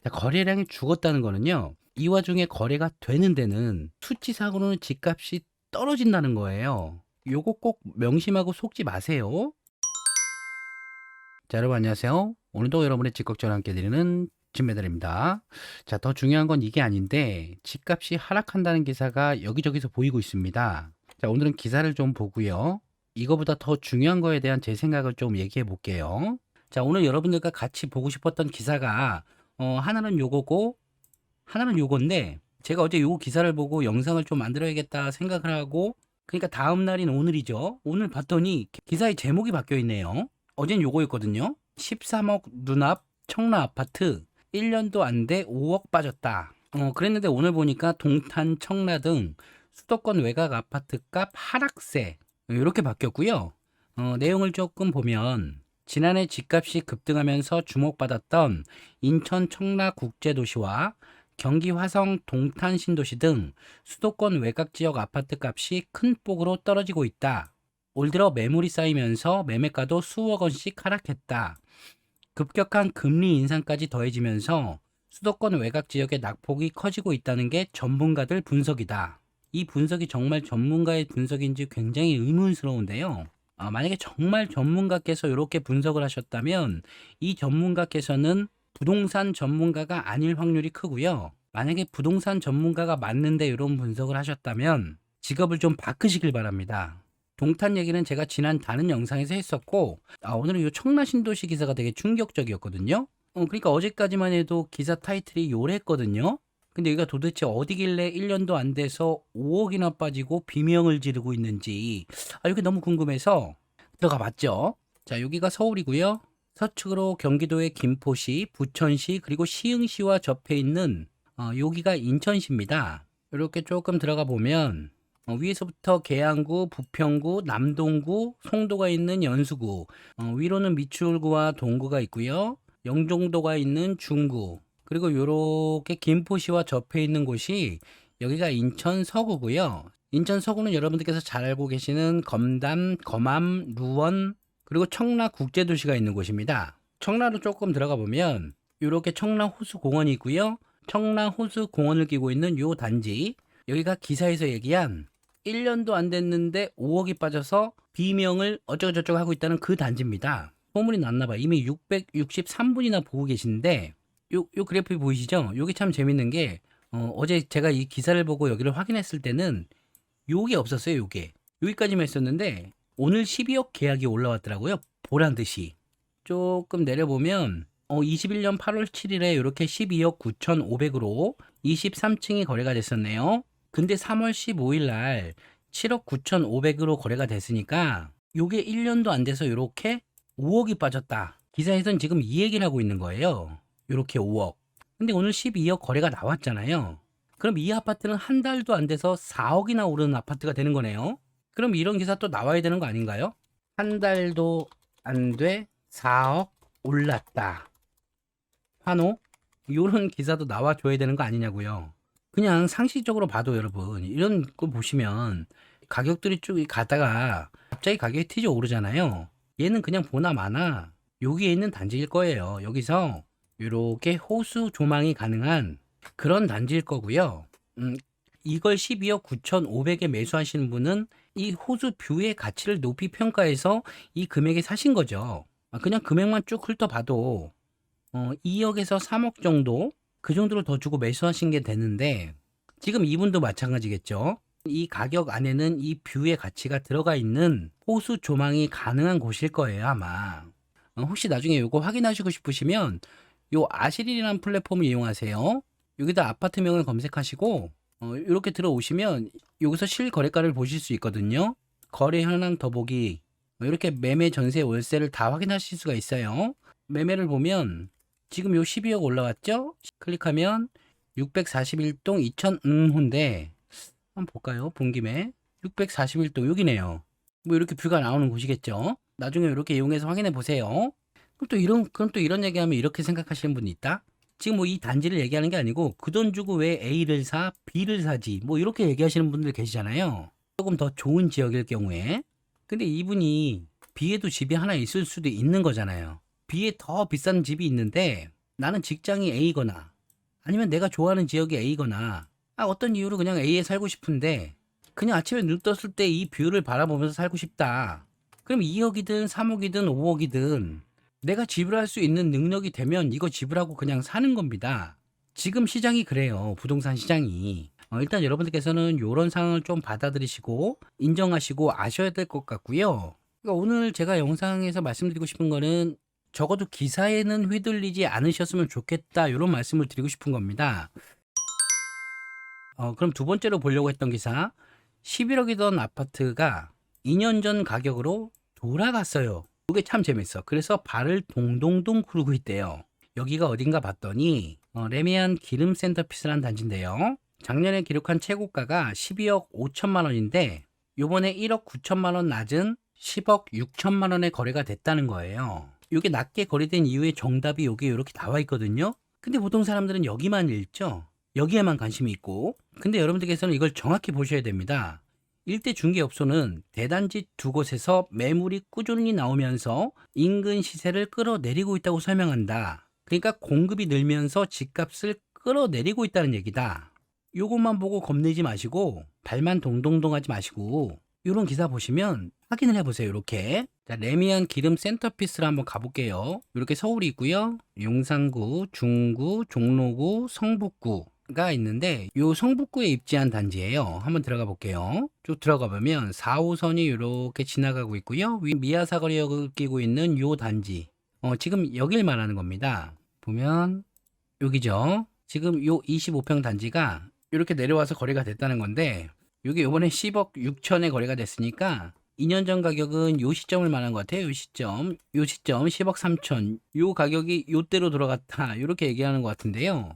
자, 거래량이 죽었다는 거는요. 이 와중에 거래가 되는 데는 수치상으로는 집값이 떨어진다는 거예요. 요거 꼭 명심하고 속지 마세요. 자, 여러분 안녕하세요. 오늘도 여러분의 집걱정을 함께 드리는 진매달입니다. 자, 더 중요한 건 이게 아닌데 집값이 하락한다는 기사가 여기저기서 보이고 있습니다. 자, 오늘은 기사를 좀 보고요. 이거보다 더 중요한 거에 대한 제 생각을 좀 얘기해 볼게요. 자, 오늘 여러분들과 같이 보고 싶었던 기사가 하나는 요거고 하나는 요건데, 제가 어제 요 기사를 보고 영상을 좀 만들어야겠다 생각을 하고, 그러니까 다음 날인 오늘이죠. 오늘 봤더니 기사의 제목이 바뀌어 있네요. 어젠 요거였거든요. 13억 눈앞 청라 아파트 1년도 안 돼 5억 빠졌다. 그랬는데 오늘 보니까 동탄, 청라 등 수도권 외곽 아파트 값 하락세 이렇게 바뀌었고요. 내용을 조금 보면 지난해 집값이 급등하면서 주목받았던 인천 청라 국제도시와 경기 화성 동탄 신도시 등 수도권 외곽 지역 아파트 값이 큰 폭으로 떨어지고 있다. 올 들어 매물이 쌓이면서 매매가도 수억 원씩 하락했다. 급격한 금리 인상까지 더해지면서 수도권 외곽 지역의 낙폭이 커지고 있다는 게 전문가들 분석이다. 이 분석이 정말 전문가의 분석인지 굉장히 의문스러운데요. 만약에 정말 전문가께서 이렇게 분석을 하셨다면 이 전문가께서는 부동산 전문가가 아닐 확률이 크고요. 만약에 부동산 전문가가 맞는데 이런 분석을 하셨다면 직업을 좀 바꾸시길 바랍니다. 동탄 얘기는 제가 지난 다른 영상에서 했었고, 오늘은 이 청라 신도시 기사가 되게 충격적이었거든요. 그러니까 어제까지만 해도 기사 타이틀이 요랬거든요. 근데 여기가 도대체 어디길래 1년도 안 돼서 5억이나 빠지고 비명을 지르고 있는지, 이게 너무 궁금해서 들어가 봤죠. 자, 여기가 서울이고요. 서측으로 경기도의 김포시, 부천시, 그리고 시흥시와 접해 있는 여기가 인천시입니다. 이렇게 조금 들어가 보면 위에서부터 계양구, 부평구, 남동구, 송도가 있는 연수구, 위로는 미추홀구와 동구가 있고요. 영종도가 있는 중구, 그리고 요렇게 김포시와 접해 있는 곳이 여기가 인천 서구고요. 인천 서구는 여러분들께서 잘 알고 계시는 검담, 검암, 루원, 그리고 청라 국제도시가 있는 곳입니다. 청라로 조금 들어가 보면 이렇게 청라 호수공원이 있고요. 청라 호수공원을 끼고 있는 요 단지, 여기가 기사에서 얘기한 1년도 안 됐는데 5억이 빠져서 비명을 어쩌고저쩌고 하고 있다는 그 단지입니다. 소문이 났나 봐요. 이미 663분이나 보고 계신데 요 그래프 보이시죠? 요게 참 재밌는 게 어제 제가 이 기사를 보고 여기를 확인했을 때는 요게 없었어요. 요게 여기까지만 했었는데 오늘 12억 계약이 올라왔더라고요. 보란 듯이. 조금 내려보면 21년 8월 7일에 이렇게 12억 9,500으로 23층이 거래가 됐었네요. 근데 3월 15일 날 7억 9,500으로 거래가 됐으니까 요게 1년도 안 돼서 이렇게 5억이 빠졌다. 기사에선 지금 이 얘기를 하고 있는 거예요. 요렇게 5억. 근데 오늘 12억 거래가 나왔잖아요. 그럼 이 아파트는 한 달도 안 돼서 4억이나 오르는 아파트가 되는 거네요. 그럼 이런 기사 또 나와야 되는 거 아닌가요? 한 달도 안 돼 4억 올랐다. 환호? 요런 기사도 나와줘야 되는 거 아니냐고요. 그냥 상식적으로 봐도 여러분 이런 거 보시면 가격들이 쭉 가다가 갑자기 가격이 튀져 오르잖아요. 얘는 그냥 보나 마나 여기에 있는 단지일 거예요. 여기서 이렇게 호수 조망이 가능한 그런 단지일 거고요. 이걸 12억 9,500에 매수하시는 분은 이 호수 뷰의 가치를 높이 평가해서 이 금액에 사신 거죠. 그냥 금액만 쭉 훑어봐도 2억에서 3억 정도 그 정도를 더 주고 매수하신 게 되는데 지금 이분도 마찬가지겠죠. 이 가격 안에는 이 뷰의 가치가 들어가 있는 호수 조망이 가능한 곳일 거예요 아마. 혹시 나중에 이거 확인하시고 싶으시면 요 아시리라는 플랫폼을 이용하세요. 여기다 아파트명을 검색하시고 이렇게 들어오시면 여기서 실거래가를 보실 수 있거든요. 거래 현황 더보기 이렇게 매매 전세 월세를 다 확인하실 수가 있어요. 매매를 보면 지금 요 12억 올라왔죠? 클릭하면 641동 2000호인데 한번 볼까요? 본 김에 641동 여기네요. 뭐 이렇게 뷰가 나오는 곳이겠죠? 나중에 이렇게 이용해서 확인해 보세요. 그럼 또 이런 얘기하면 이렇게 생각하시는 분이 있다? 지금 뭐 이 단지를 얘기하는 게 아니고 그 돈 주고 왜 A를 사, B를 사지? 뭐 이렇게 얘기하시는 분들 계시잖아요. 조금 더 좋은 지역일 경우에. 근데 이분이 B에도 집이 하나 있을 수도 있는 거잖아요. B에 더 비싼 집이 있는데 나는 직장이 A거나 아니면 내가 좋아하는 지역이 A거나 어떤 이유로 그냥 A에 살고 싶은데 그냥 아침에 눈 떴을 때 이 뷰를 바라보면서 살고 싶다. 그럼 2억이든 3억이든 5억이든 내가 지불할 수 있는 능력이 되면 이거 지불하고 그냥 사는 겁니다. 지금 시장이 그래요. 부동산 시장이. 일단 여러분들께서는 이런 상황을 좀 받아들이시고 인정하시고 아셔야 될 것 같고요. 그러니까 오늘 제가 영상에서 말씀드리고 싶은 거는 적어도 기사에는 휘둘리지 않으셨으면 좋겠다 이런 말씀을 드리고 싶은 겁니다. 그럼 두 번째로 보려고 했던 기사 11억이던 아파트가 2년 전 가격으로 돌아갔어요. 이게 참 재밌어. 그래서 발을 동동동 구르고 있대요. 여기가 어딘가 봤더니 레미안 기름 센터피스라는 단지인데요. 작년에 기록한 최고가가 12억 5천만 원인데 요번에 1억 9천만 원 낮은 10억 6천만 원에 거래가 됐다는 거예요. 이게 낮게 거래된 이유의 정답이 여기 이렇게 나와 있거든요. 근데 보통 사람들은 여기만 읽죠. 여기에만 관심이 있고. 근데 여러분들께서는 이걸 정확히 보셔야 됩니다. 일대 중개업소는 대단지 두 곳에서 매물이 꾸준히 나오면서 인근 시세를 끌어내리고 있다고 설명한다. 그러니까 공급이 늘면서 집값을 끌어내리고 있다는 얘기다. 요것만 보고 겁내지 마시고 발만 동동동 하지 마시고 이런 기사 보시면 확인을 해보세요. 이렇게 자, 레미안 기름 센터피스를 한번 가볼게요. 이렇게 서울이 있고요. 용산구, 중구, 종로구, 성북구가 있는데 요 성북구에 입지한 단지예요. 한번 들어가 볼게요. 쭉 들어가 보면 4호선이 이렇게 지나가고 있고요. 위 미아사거리역을 끼고 있는 요 단지 지금 여길 말하는 겁니다. 보면 여기죠. 지금 요 25평 단지가 이렇게 내려와서 거래가 됐다는 건데 이게 요번에 10억 6천에 거래가 됐으니까 2년 전 가격은 요 시점을 말한 것 같아요. 요 시점 10억 3천 요 가격이 요때로 돌아갔다 이렇게 얘기하는 것 같은데요.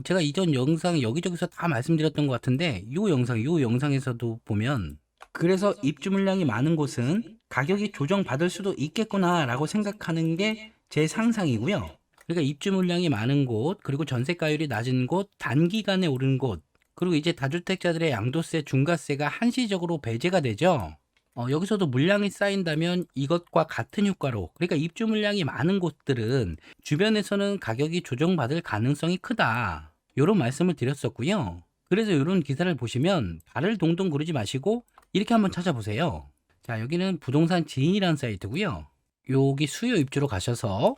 제가 이전 영상 여기저기서 다 말씀드렸던 것 같은데 요 영상에서도 보면 그래서 입주 물량이 많은 곳은 가격이 조정받을 수도 있겠구나 라고 생각하는 게 제 상상이고요. 그러니까 입주 물량이 많은 곳, 그리고 전세가율이 낮은 곳, 단기간에 오른 곳, 그리고 이제 다주택자들의 양도세, 중과세가 한시적으로 배제가 되죠. 여기서도 물량이 쌓인다면 이것과 같은 효과로, 그러니까 입주 물량이 많은 곳들은 주변에서는 가격이 조정받을 가능성이 크다. 이런 말씀을 드렸었고요. 그래서 이런 기사를 보시면 발을 동동 구르지 마시고 이렇게 한번 찾아보세요. 자, 여기는 부동산 지인이라는 사이트고요. 여기 수요 입주로 가셔서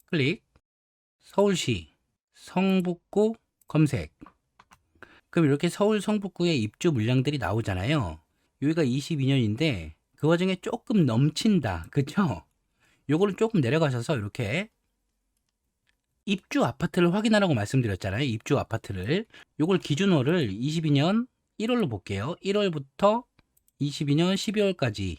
클릭, 서울시, 성북구 검색. 그럼 이렇게 서울 성북구의 입주 물량들이 나오잖아요. 여기가 22년인데 그 와중에 조금 넘친다. 그쵸? 요거를 조금 내려가셔서 이렇게 입주 아파트를 확인하라고 말씀드렸잖아요. 입주 아파트를. 요걸 기준호를 22년 1월로 볼게요. 1월부터 22년 12월까지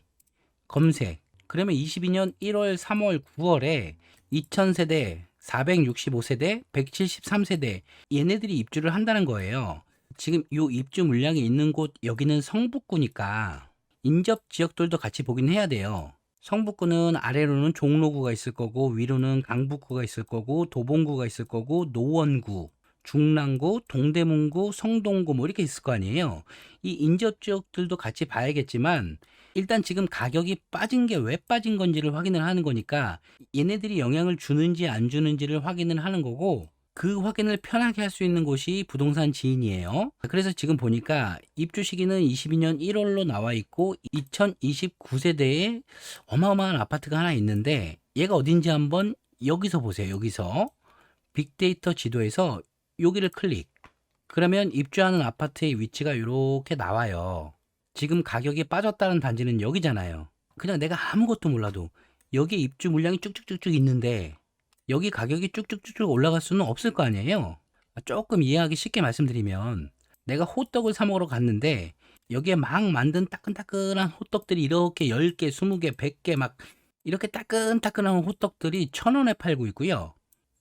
검색. 그러면 22년 1월, 3월, 9월에 2000세대, 465세대, 173세대 얘네들이 입주를 한다는 거예요. 지금 요 입주 물량이 있는 곳 여기는 성북구니까 인접 지역들도 같이 보긴 해야 돼요. 성북구는 아래로는 종로구가 있을 거고 위로는 강북구가 있을 거고 도봉구가 있을 거고 노원구, 중랑구, 동대문구, 성동구 뭐 이렇게 있을 거 아니에요. 이 인접 지역들도 같이 봐야겠지만 일단 지금 가격이 빠진 게 왜 빠진 건지를 확인을 하는 거니까 얘네들이 영향을 주는지 안 주는지를 확인을 하는 거고 그 확인을 편하게 할 수 있는 곳이 부동산 지인이에요. 그래서 지금 보니까 입주 시기는 22년 1월로 나와 있고 2029세대에 어마어마한 아파트가 하나 있는데 얘가 어딘지 한번 여기서 보세요. 여기서 빅데이터 지도에서 여기를 클릭. 그러면 입주하는 아파트의 위치가 이렇게 나와요. 지금 가격이 빠졌다는 단지는 여기잖아요. 그냥 내가 아무것도 몰라도 여기 입주 물량이 쭉쭉쭉쭉 있는데 여기 가격이 쭉쭉쭉쭉 올라갈 수는 없을 거 아니에요. 조금 이해하기 쉽게 말씀드리면 내가 호떡을 사 먹으러 갔는데 여기에 막 만든 따끈따끈한 호떡들이 이렇게 10개, 20개, 100개 막 이렇게 따끈따끈한 호떡들이 1,000원에 팔고 있고요.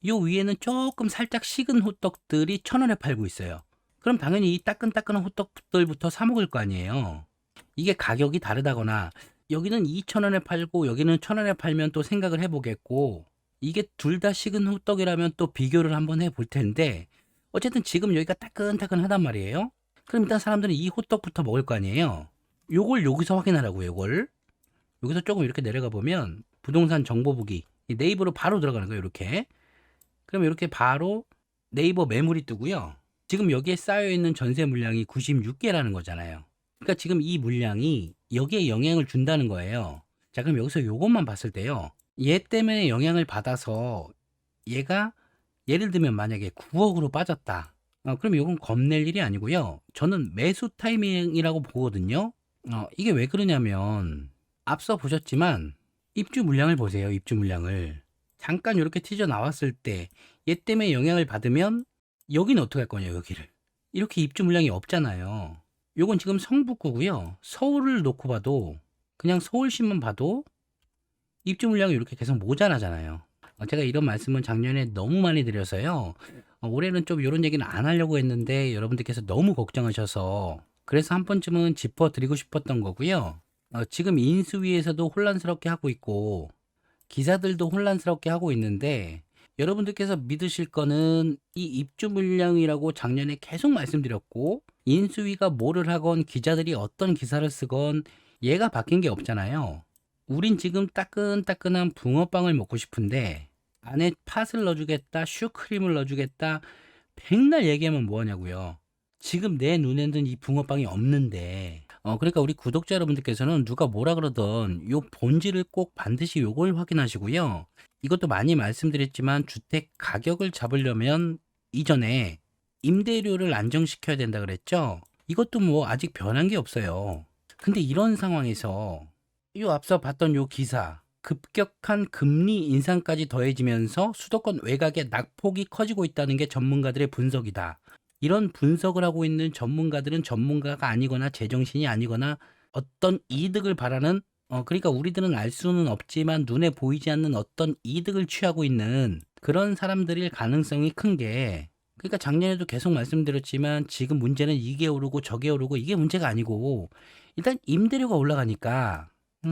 요 위에는 조금 살짝 식은 호떡들이 1,000원에 팔고 있어요. 그럼 당연히 이 따끈따끈한 호떡들부터 사 먹을 거 아니에요. 이게 가격이 다르다거나 여기는 2,000원에 팔고 여기는 1,000원에 팔면 또 생각을 해보겠고 이게 둘 다 식은 호떡이라면 또 비교를 한번 해볼 텐데 어쨌든 지금 여기가 따끈따끈하단 말이에요. 그럼 일단 사람들은 이 호떡부터 먹을 거 아니에요. 요걸 여기서 확인하라고요. 요걸 여기서 조금 이렇게 내려가 보면 부동산 정보 보기 네이버로 바로 들어가는 거예요. 이렇게 그럼 이렇게 바로 네이버 매물이 뜨고요. 지금 여기에 쌓여 있는 전세 물량이 96개라는 거잖아요. 그러니까 지금 이 물량이 여기에 영향을 준다는 거예요. 자, 그럼 여기서 요것만 봤을 때요. 얘 때문에 영향을 받아서 얘가 예를 들면 만약에 9억으로 빠졌다. 그럼 요건 겁낼 일이 아니고요. 저는 매수 타이밍이라고 보거든요. 이게 왜 그러냐면 앞서 보셨지만 입주 물량을 보세요. 입주 물량을. 잠깐 이렇게 튀져 나왔을 때 얘 때문에 영향을 받으면 여기는 어떻게 할 거냐, 여기를. 이렇게 입주 물량이 없잖아요. 요건 지금 성북구고요. 서울을 놓고 봐도 그냥 서울시만 봐도 입주 물량이 이렇게 계속 모자라잖아요. 제가 이런 말씀은 작년에 너무 많이 드려서요. 올해는 좀 이런 얘기는 안 하려고 했는데 여러분들께서 너무 걱정하셔서 그래서 한 번쯤은 짚어드리고 싶었던 거고요. 지금 인수위에서도 혼란스럽게 하고 있고 기사들도 혼란스럽게 하고 있는데 여러분들께서 믿으실 거는 이 입주 물량이라고 작년에 계속 말씀드렸고 인수위가 뭐를 하건 기자들이 어떤 기사를 쓰건 얘가 바뀐 게 없잖아요. 우린 지금 따끈따끈한 붕어빵을 먹고 싶은데 안에 팥을 넣어주겠다, 슈크림을 넣어주겠다, 백날 얘기하면 뭐하냐고요. 지금 내 눈에는 이 붕어빵이 없는데 그러니까 우리 구독자 여러분들께서는 누가 뭐라 그러던 요 본질을 꼭 반드시 요걸 확인하시고요. 이것도 많이 말씀드렸지만 주택 가격을 잡으려면 이전에 임대료를 안정시켜야 된다 그랬죠. 이것도 뭐 아직 변한 게 없어요. 근데 이런 상황에서 요 앞서 봤던 요 기사 급격한 금리 인상까지 더해지면서 수도권 외곽의 낙폭이 커지고 있다는 게 전문가들의 분석이다. 이런 분석을 하고 있는 전문가들은 전문가가 아니거나 제정신이 아니거나 어떤 이득을 바라는 그러니까 우리들은 알 수는 없지만 눈에 보이지 않는 어떤 이득을 취하고 있는 그런 사람들일 가능성이 큰 게 그러니까 작년에도 계속 말씀드렸지만 지금 문제는 이게 오르고 저게 오르고 이게 문제가 아니고 일단 임대료가 올라가니까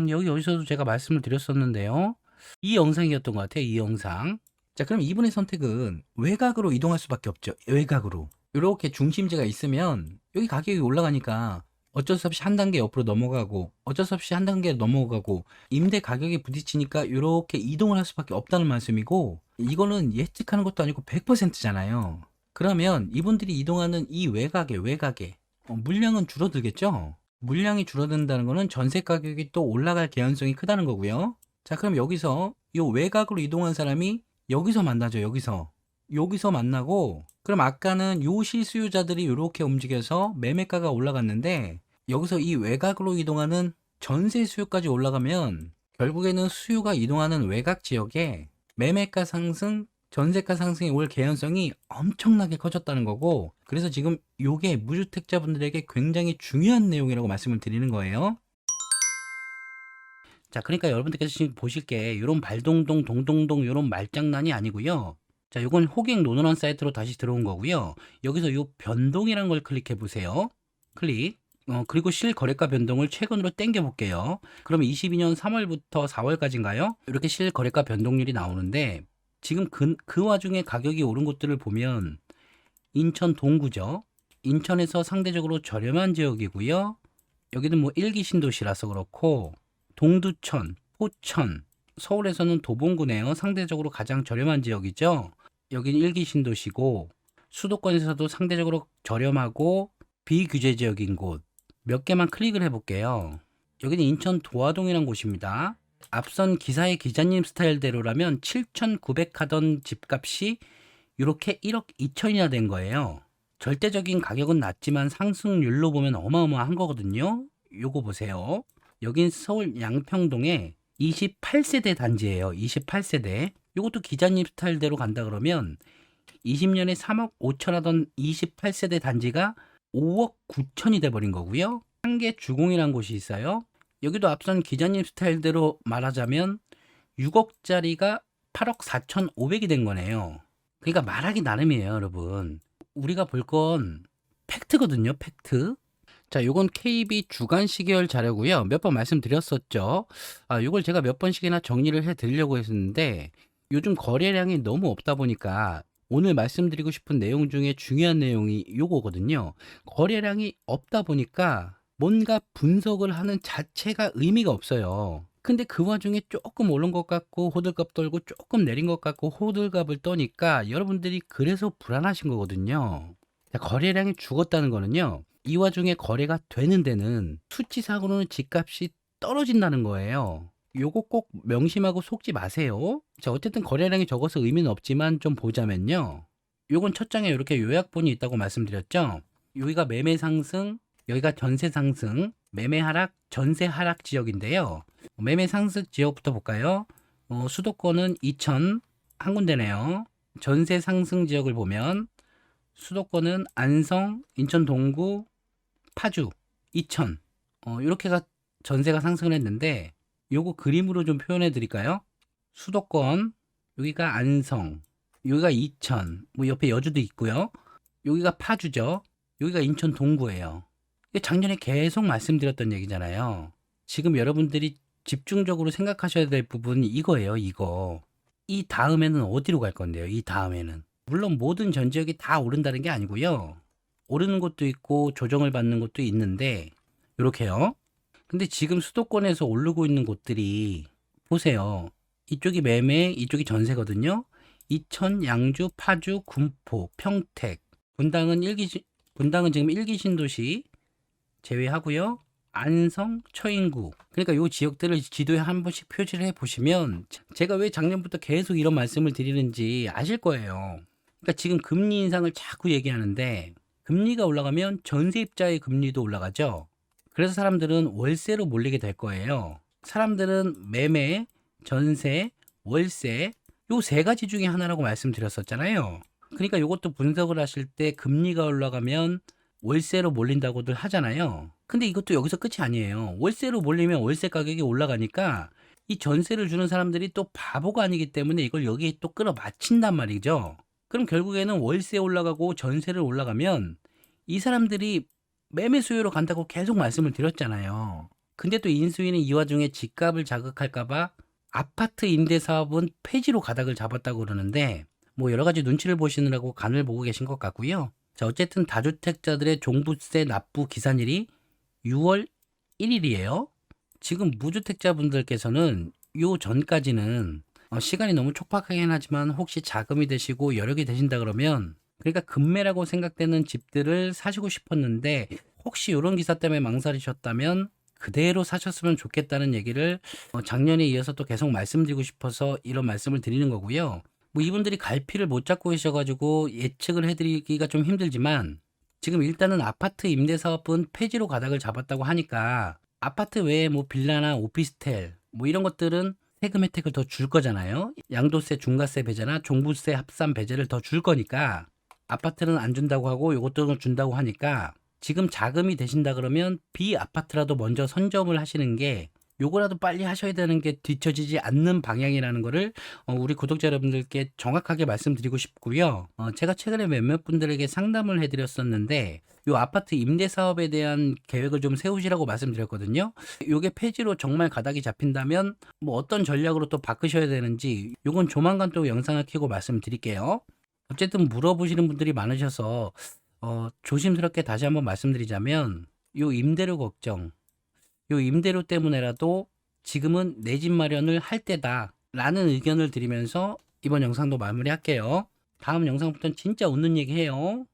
여기서도 제가 말씀을 드렸었는데요. 이 영상이었던 것 같아요. 이 영상. 자, 그럼 이분의 선택은 외곽으로 이동할 수밖에 없죠. 외곽으로. 이렇게 중심지가 있으면 여기 가격이 올라가니까 어쩔 수 없이 한 단계 옆으로 넘어가고 어쩔 수 없이 한 단계 넘어가고 임대 가격이 부딪히니까 이렇게 이동을 할 수밖에 없다는 말씀이고 이거는 예측하는 것도 아니고 100%잖아요. 그러면 이분들이 이동하는 이 외곽에 물량은 줄어들겠죠? 물량이 줄어든다는 거는 전세 가격이 또 올라갈 개연성이 크다는 거고요. 자, 그럼 여기서 이 외곽으로 이동한 사람이 여기서 만나죠. 여기서 만나고 그럼 아까는 요 실수요자들이 이렇게 움직여서 매매가가 올라갔는데 여기서 이 외곽으로 이동하는 전세 수요까지 올라가면 결국에는 수요가 이동하는 외곽 지역에 매매가 상승, 전세가 상승이 올 개연성이 엄청나게 커졌다는 거고 그래서 지금 요게 무주택자분들에게 굉장히 중요한 내용이라고 말씀을 드리는 거예요. 자, 그러니까 여러분들께서 지금 보실 게 요런 발동동 동동동 요런 말장난이 아니고요. 자, 요건 호갱 노노란 사이트로 다시 들어온 거고요. 여기서 요 변동이란 걸 클릭해 보세요. 클릭. 그리고 실거래가 변동을 최근으로 당겨 볼게요. 그러면 22년 3월부터 4월까지인가요? 이렇게 실거래가 변동률이 나오는데 지금 그 와중에 가격이 오른 곳들을 보면 인천 동구죠. 인천에서 상대적으로 저렴한 지역이고요. 여기는 뭐 일기 신도시라서 그렇고 동두천, 포천, 서울에서는 도봉구네요. 상대적으로 가장 저렴한 지역이죠. 여기는 일기 신도시고 수도권에서도 상대적으로 저렴하고 비규제 지역인 곳 몇 개만 클릭을 해볼게요. 여기는 인천 도화동이라는 곳입니다. 앞선 기사의 기자님 스타일대로라면 7,900 하던 집값이 이렇게 1억 2천이나 된 거예요. 절대적인 가격은 낮지만 상승률로 보면 어마어마한 거거든요. 요거 보세요. 여긴 서울 양평동에 28세대 단지예요. 28세대. 요것도 기자님 스타일대로 간다 그러면 20년에 3억 5천 하던 28세대 단지가 5억 9천이 돼버린 거고요. 한계 주공이라는 곳이 있어요. 여기도 앞선 기자님 스타일대로 말하자면 6억짜리가 8억 4천5백이 된 거네요. 그러니까 말하기 나름이에요, 여러분. 우리가 볼 건 팩트거든요, 팩트. 자, 요건 KB 주간 시계열 자료고요. 몇 번 말씀드렸었죠. 요걸 제가 몇 번씩이나 정리를 해 드리려고 했었는데 요즘 거래량이 너무 없다 보니까 오늘 말씀드리고 싶은 내용 중에 중요한 내용이 요거거든요. 거래량이 없다 보니까 뭔가 분석을 하는 자체가 의미가 없어요. 근데 그 와중에 조금 오른 것 같고 호들갑 떨고 조금 내린 것 같고 호들갑을 떠니까 여러분들이 그래서 불안하신 거거든요. 자, 거래량이 죽었다는 거는요. 이 와중에 거래가 되는 데는 수치상으로는 집값이 떨어진다는 거예요. 요거 꼭 명심하고 속지 마세요. 자, 어쨌든 거래량이 적어서 의미는 없지만 좀 보자면요. 요건 첫 장에 이렇게 요약본이 있다고 말씀드렸죠. 여기가 매매 상승, 여기가 전세 상승, 매매 하락, 전세 하락 지역인데요. 매매 상승 지역부터 볼까요? 수도권은 2천 한 군데네요. 전세 상승 지역을 보면 수도권은 안성, 인천 동구, 파주, 이천 이렇게가 전세가 상승을 했는데 요거 그림으로 좀 표현해 드릴까요? 수도권, 여기가 안성, 여기가 이천, 뭐 옆에 여주도 있고요. 여기가 파주죠. 여기가 인천 동구예요. 이게 작년에 계속 말씀드렸던 얘기잖아요. 지금 여러분들이 집중적으로 생각하셔야 될 부분이 이거예요, 이거. 이 다음에는 어디로 갈 건데요, 이 다음에는. 물론 모든 전 지역이 다 오른다는 게 아니고요. 오르는 곳도 있고 조정을 받는 곳도 있는데, 이렇게요. 근데 지금 수도권에서 오르고 있는 곳들이, 보세요. 이쪽이 매매, 이쪽이 전세거든요. 이천, 양주, 파주, 군포, 평택. 분당은 지금 1기 신도시 제외하고요. 안성, 처인구. 그러니까 요 지역들을 지도에 한 번씩 표시를 해 보시면 제가 왜 작년부터 계속 이런 말씀을 드리는지 아실 거예요. 그러니까 지금 금리 인상을 자꾸 얘기하는데 금리가 올라가면 전세입자의 금리도 올라가죠. 그래서 사람들은 월세로 몰리게 될 거예요. 사람들은 매매, 전세, 월세 요 세 가지 중에 하나라고 말씀드렸었잖아요. 그러니까 요것도 분석을 하실 때 금리가 올라가면 월세로 몰린다고들 하잖아요. 근데 이것도 여기서 끝이 아니에요. 월세로 몰리면 월세 가격이 올라가니까 이 전세를 주는 사람들이 또 바보가 아니기 때문에 이걸 여기에 또 끌어맞힌단 말이죠. 그럼 결국에는 월세 올라가고 전세를 올라가면 이 사람들이 매매 수요로 간다고 계속 말씀을 드렸잖아요. 근데 또 인수위는 이 와중에 집값을 자극할까봐 아파트 임대 사업은 폐지로 가닥을 잡았다고 그러는데 뭐 여러 가지 눈치를 보시느라고 간을 보고 계신 것 같고요. 자, 어쨌든 다주택자들의 종부세 납부 기산일이 6월 1일이에요. 지금 무주택자분들께서는 요 전까지는 시간이 너무 촉박하긴 하지만 혹시 자금이 되시고 여력이 되신다 그러면 그러니까 금매라고 생각되는 집들을 사시고 싶었는데 혹시 이런 기사 때문에 망설이셨다면 그대로 사셨으면 좋겠다는 얘기를 작년에 이어서 또 계속 말씀드리고 싶어서 이런 말씀을 드리는 거고요. 뭐 이분들이 갈피를 못 잡고 계셔가지고 예측을 해드리기가 좀 힘들지만 지금 일단은 아파트 임대 사업은 폐지로 가닥을 잡았다고 하니까 아파트 외에 뭐 빌라나 오피스텔 뭐 이런 것들은 세금 혜택을 더 줄 거잖아요. 양도세, 중과세 배제나 종부세 합산 배제를 더 줄 거니까 아파트는 안 준다고 하고 요것들은 준다고 하니까 지금 자금이 되신다 그러면 비아파트라도 먼저 선점을 하시는 게 요거라도 빨리 하셔야 되는 게 뒤처지지 않는 방향이라는 거를 우리 구독자 여러분들께 정확하게 말씀드리고 싶고요. 제가 최근에 몇몇 분들에게 상담을 해드렸었는데 요 아파트 임대 사업에 대한 계획을 좀 세우시라고 말씀드렸거든요. 요게 폐지로 정말 가닥이 잡힌다면 뭐 어떤 전략으로 또 바꾸셔야 되는지 요건 조만간 또 영상을 켜고 말씀드릴게요. 어쨌든 물어보시는 분들이 많으셔서 조심스럽게 다시 한번 말씀드리자면 요 임대료 걱정 요 임대료 때문에라도 지금은 내 집 마련을 할 때다 라는 의견을 드리면서 이번 영상도 마무리할게요. 다음 영상부터는 진짜 웃는 얘기 해요.